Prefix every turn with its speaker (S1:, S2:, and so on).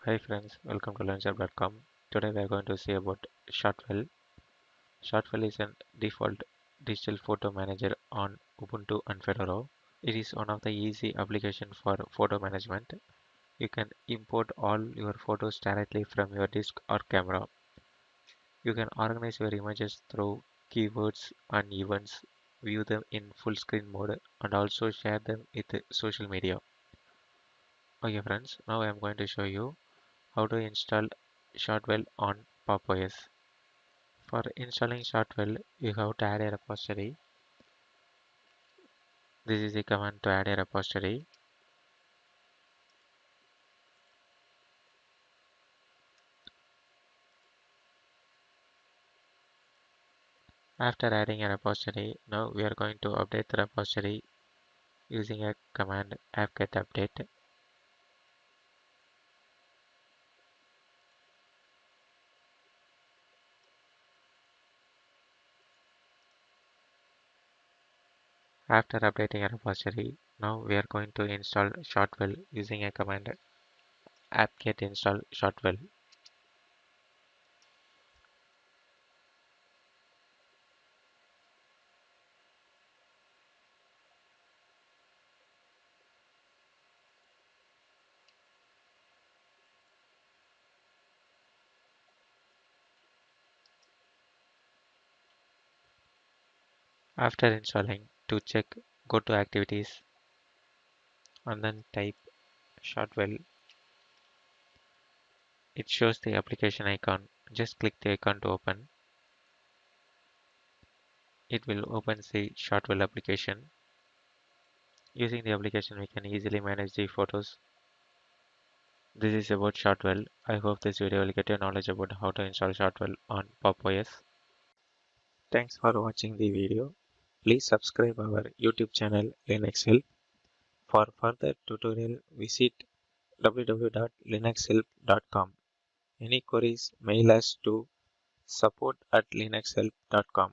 S1: Hi friends, welcome to learnshop.com. Today we are going to see about Shotwell. Shotwell is a default digital photo manager on Ubuntu and Fedora. It is one of the easy applications for photo management. You can import all your photos directly from your disk or camera. You can organize your images through keywords and events, view them in full screen mode, and also share them with social media. Okay friends, now I am going to show you how to install Shotwell on PopOS. For installing Shotwell, you have to add a repository. This is the command to add a repository. After adding a repository, now we are going to update the repository using a command apt-get update. After updating a repository, now we are going to install Shotwell using a command apt-get install Shotwell. After installing, to check, go to activities and then type Shotwell. It shows the application icon. Just click the icon to open. It will open the Shotwell application. Using the application, we can easily manage the photos. This is about Shotwell. I hope this video will get you knowledge about how to install Shotwell on PopOS. Thanks for watching the video. Please subscribe our YouTube channel Linux Help. For further tutorial, visit www.linuxhelp.com. Any queries, mail us to support@linuxhelp.com.